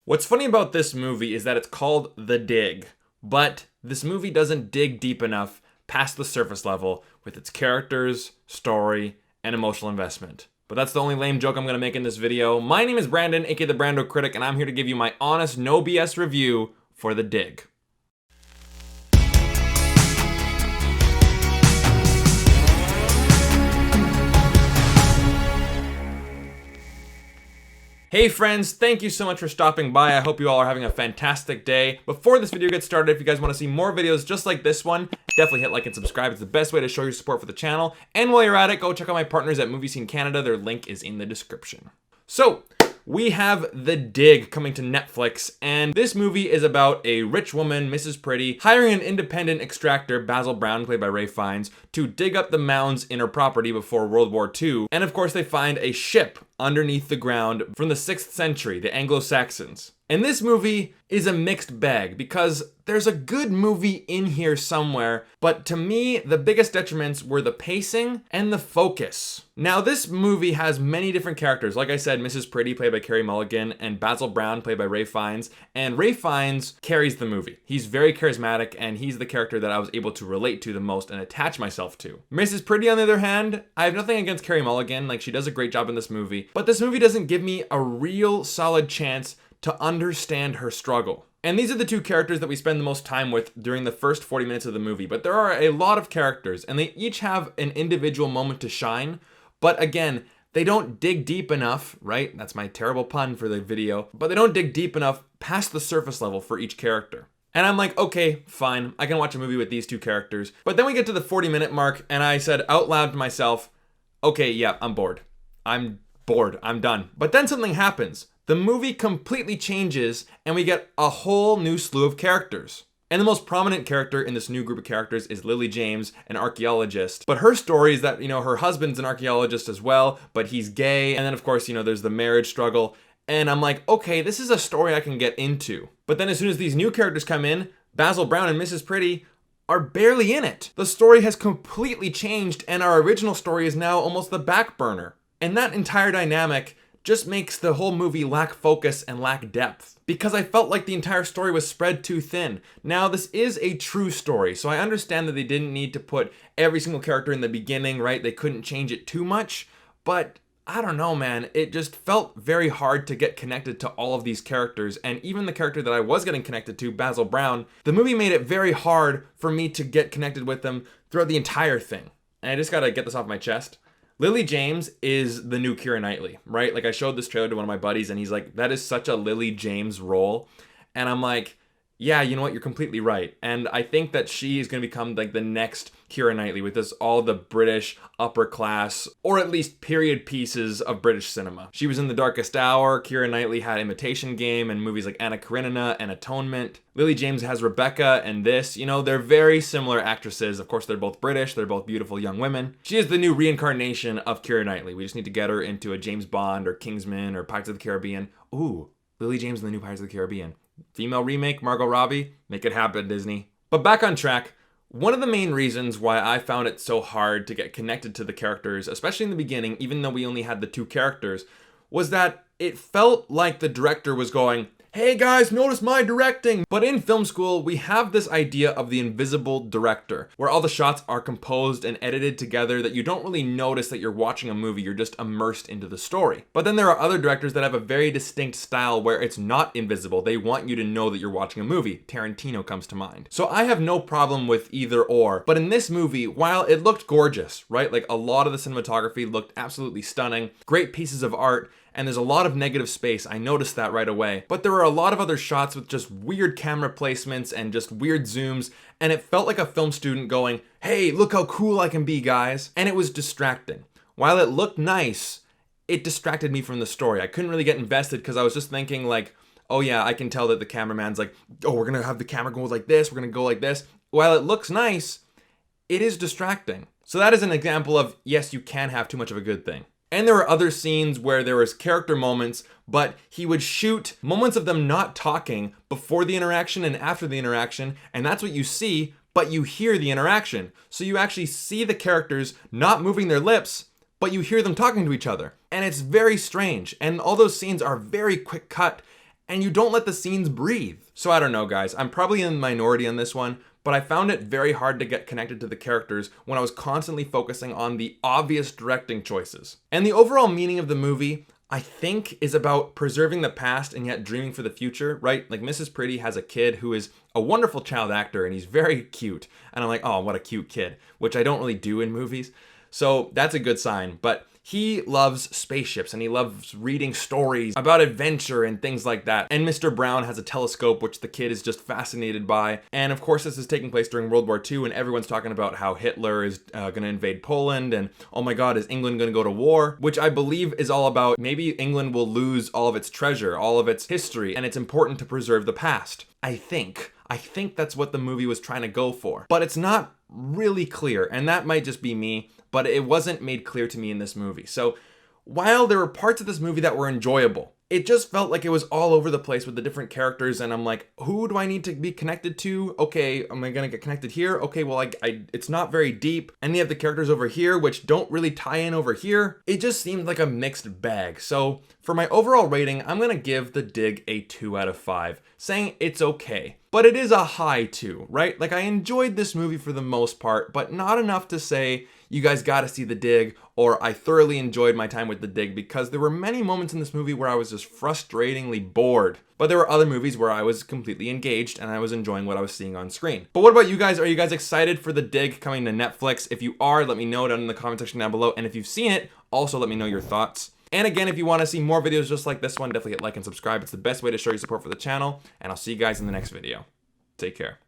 What's funny about this movie is that it's called The Dig, but this movie doesn't dig deep enough past the surface level with its characters, story, and emotional investment. But that's the only lame joke I'm going to make in this video. My name is Brandon, aka the BrandoCritic, and I'm here to give you my honest, no BS review for The Dig. Hey friends, thank you so much for stopping by. I hope you all are having a fantastic day. Before this video gets started, if you guys want to see more videos just like this one, definitely hit like and subscribe. It's the best way to show your support for the channel. And while you're at it, go check out my partners at Movie Scene Canada. Their link is in the description. So, we have The Dig coming to Netflix, and this movie is about a rich woman, Mrs. Pretty, hiring an independent extractor, Basil Brown, played by Ray Fiennes, to dig up the mounds in her property before World War II. And of course, they find a ship underneath the ground from the 6th century, the Anglo-Saxons. And this movie is a mixed bag because there's a good movie in here somewhere, but to me, the biggest detriments were the pacing and the focus. Now, this movie has many different characters. Like I said, Mrs. Pretty, played by Carey Mulligan, and Basil Brown, played by Ray Fiennes. And Ray Fiennes carries the movie. He's very charismatic, and he's the character that I was able to relate to the most and attach myself to. Mrs. Pretty, on the other hand, I have nothing against Carey Mulligan. Like, she does a great job in this movie. But this movie doesn't give me a real solid chance to understand her struggle. And these are the two characters that we spend the most time with during the first 40 minutes of the movie. But there are a lot of characters, and they each have an individual moment to shine. But again, they don't dig deep enough, right? That's my terrible pun for the video. But they don't dig deep enough past the surface level for each character. And I'm like, okay, fine, I can watch a movie with these two characters. But then we get to the 40-minute mark, and I said out loud to myself, okay, yeah, I'm bored. I'm done. But then something happens. The movie completely changes, and we get a whole new slew of characters. And the most prominent character in this new group of characters is Lily James, an archaeologist. But her story is that, her husband's an archaeologist as well, but he's gay. And then, of course, there's the marriage struggle. And I'm like, okay, this is a story I can get into. But then as soon as these new characters come in, Basil Brown and Mrs. Pretty are barely in it. The story has completely changed, and our original story is now almost the back burner. And that entire dynamic just makes the whole movie lack focus and lack depth, because I felt like the entire story was spread too thin. Now, this is a true story, so I understand that they didn't need to put every single character in the beginning, right? They couldn't change it too much, but I don't know, man. It just felt very hard to get connected to all of these characters, and even the character that I was getting connected to, Basil Brown, the movie made it very hard for me to get connected with them throughout the entire thing. And I just gotta get this off my chest. Lily James is the new Keira Knightley, right? Like, I showed this trailer to one of my buddies, and he's like, that is such a Lily James role. And I'm like, yeah, you know what? You're completely right. And I think that she is going to become like the next Keira Knightley with all the British upper class, or at least period pieces of British cinema. She was in The Darkest Hour. Keira Knightley had Imitation Game and movies like Anna Karenina and Atonement. Lily James has Rebecca and this. They're very similar actresses. Of course, they're both British. They're both beautiful young women. She is the new reincarnation of Keira Knightley. We just need to get her into a James Bond or Kingsman or Pirates of the Caribbean. Ooh, Lily James in the new Pirates of the Caribbean. Female remake, Margot Robbie. Make it happen, Disney. But back on track, one of the main reasons why I found it so hard to get connected to the characters, especially in the beginning, even though we only had the two characters, was that it felt like the director was going, hey guys, notice my directing. But in film school, we have this idea of the invisible director, where all the shots are composed and edited together that you don't really notice that you're watching a movie, you're just immersed into the story. But then there are other directors that have a very distinct style where it's not invisible. They want you to know that you're watching a movie. Tarantino comes to mind. So I have no problem with either or. But in this movie, while it looked gorgeous, right? Like, a lot of the cinematography looked absolutely stunning, great pieces of art, and there's a lot of negative space. I noticed that right away. But there were a lot of other shots with just weird camera placements and just weird zooms, and it felt like a film student going, hey, look how cool I can be, guys. And it was distracting. While it looked nice, it distracted me from the story. I couldn't really get invested because I was just thinking like, oh yeah, I can tell that the cameraman's like, oh, we're gonna have the camera go like this, we're gonna go like this. While it looks nice, it is distracting. So that is an example of, yes, you can have too much of a good thing. And there were other scenes where there was character moments, but he would shoot moments of them not talking before the interaction and after the interaction, and that's what you see, but you hear the interaction. So you actually see the characters not moving their lips, but you hear them talking to each other. And it's very strange. And all those scenes are very quick cut, and you don't let the scenes breathe. So I don't know, guys. I'm probably in the minority on this one, but I found it very hard to get connected to the characters when I was constantly focusing on the obvious directing choices. And the overall meaning of the movie, I think, is about preserving the past and yet dreaming for the future, right? Like Mrs. Pretty has a kid who is a wonderful child actor and he's very cute. And I'm like, oh, what a cute kid, which I don't really do in movies. So that's a good sign. But he loves spaceships and he loves reading stories about adventure and things like that. And Mr. Brown has a telescope, which the kid is just fascinated by. And of course, this is taking place during World War II, and everyone's talking about how Hitler is going to invade Poland. And oh my God, is England going to go to war? Which I believe is all about maybe England will lose all of its treasure, all of its history, and it's important to preserve the past. I think that's what the movie was trying to go for. But it's not really clear, and that might just be me, but it wasn't made clear to me in this movie. So while there were parts of this movie that were enjoyable, it just felt like it was all over the place with the different characters, and I'm like, who do I need to be connected to? Okay, am I gonna get connected here? Okay, well, it's not very deep. And you have the characters over here, which don't really tie in over here. It just seemed like a mixed bag. So for my overall rating, I'm gonna give The Dig a 2 out of 5, saying it's okay. But it is a high 2, right? Like, I enjoyed this movie for the most part, but not enough to say you guys gotta see The Dig, or I thoroughly enjoyed my time with The Dig, because there were many moments in this movie where I was just frustratingly bored. But there were other movies where I was completely engaged and I was enjoying what I was seeing on screen. But what about you guys? Are you guys excited for The Dig coming to Netflix? If you are, let me know down in the comment section down below. And if you've seen it, also let me know your thoughts. And again, if you want to see more videos just like this one, definitely hit like and subscribe. It's the best way to show your support for the channel. And I'll see you guys in the next video. Take care.